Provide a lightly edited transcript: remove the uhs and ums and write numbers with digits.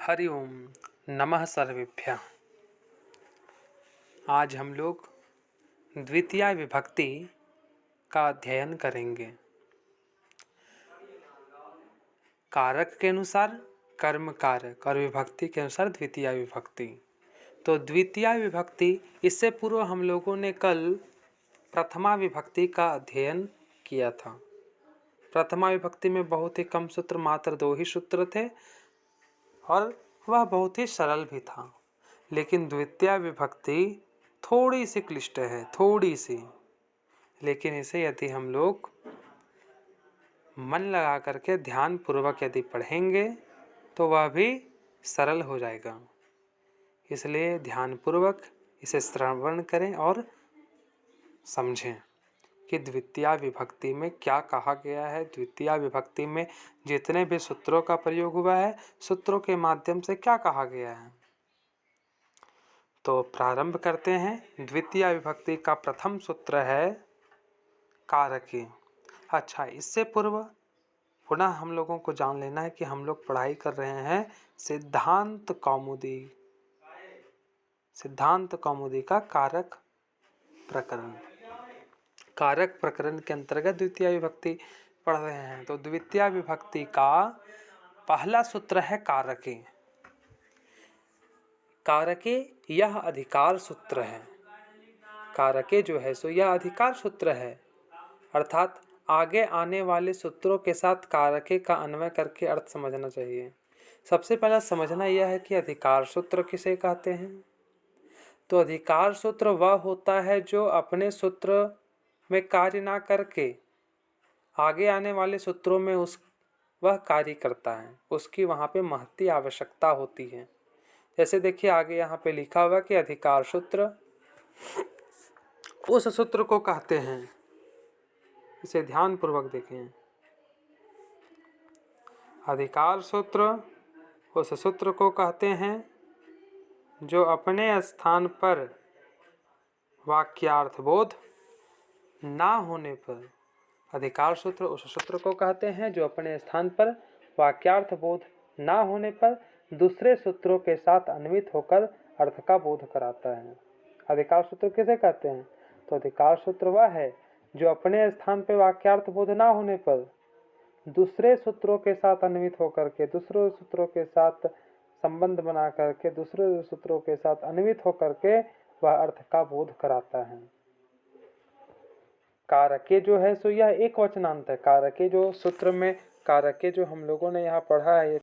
हरि ओम नमः सर्वेभ्यः। आज हम लोग द्वितीया विभक्ति का अध्ययन करेंगे। कारक के अनुसार कर्म कारक और विभक्ति के अनुसार द्वितीया विभक्ति। तो द्वितीया विभक्ति, इससे पूर्व हम लोगों ने कल प्रथमा विभक्ति का अध्ययन किया था। प्रथमा विभक्ति में बहुत ही कम सूत्र, मात्र 2 ही सूत्र थे और वह बहुत ही सरल भी था। लेकिन द्वितीया विभक्ति थोड़ी सी क्लिष्ट है, थोड़ी सी, लेकिन इसे यदि हम लोग मन लगा करके ध्यान पूर्वक यदि पढ़ेंगे तो वह भी सरल हो जाएगा। इसलिए ध्यान पूर्वक इसे श्रवण करें और समझें कि द्वितीया विभक्ति में क्या कहा गया है। द्वितीया विभक्ति में जितने भी सूत्रों का प्रयोग हुआ है, सूत्रों के माध्यम से क्या कहा गया है। तो प्रारंभ करते हैं। द्वितीया विभक्ति का प्रथम सूत्र है कारके। अच्छा, इससे पूर्व पुनः हम लोगों को जान लेना है कि हम लोग पढ़ाई कर रहे हैं सिद्धांत कौमुदी। सिद्धांत कौमुदी का कारक प्रकरण। कारक प्रकरण के अंतर्गत द्वितीया विभक्ति पढ़ रहे हैं। तो द्वितीया विभक्ति का पहला सूत्र है कारके। कारके यह अधिकार सूत्र है। कारके जो है सो यह अधिकार सूत्र है, अर्थात आगे आने वाले सूत्रों के साथ कारके का अन्वय करके अर्थ समझना चाहिए। सबसे पहला समझना यह है कि अधिकार सूत्र किसे कहते हैं। तो अधिकार सूत्र वह होता है जो अपने सूत्र में कार्य ना करके आगे आने वाले सूत्रों में वह कार्य करता है, उसकी वहाँ पे महती आवश्यकता होती है। जैसे देखिए आगे यहाँ पे लिखा हुआ कि अधिकार सूत्र उस सूत्र को कहते हैं, इसे ध्यान पूर्वक देखें। अधिकार सूत्र उस सूत्र को कहते हैं जो अपने स्थान पर वाक्यार्थ बोध ना होने पर, अधिकार सूत्र उस सूत्र को कहते हैं जो अपने स्थान पर वाक्यार्थ बोध ना होने पर दूसरे सूत्रों के साथ अन्वित होकर अर्थ का बोध कराता है। अधिकार सूत्र किसे कहते हैं? तो अधिकार सूत्र वह है जो अपने स्थान पर वाक्यार्थ बोध ना होने पर दूसरे सूत्रों के साथ अन्वित होकर के, दूसरे सूत्रों के साथ संबंध बना करके, दूसरे सूत्रों के साथ अन्वित होकर के वह अर्थ का बोध कराता है। कारके जो है सो यह एक वचनांत है। कारके जो सूत्र में कारके जो हम लोगों ने यहाँ पढ़ा है,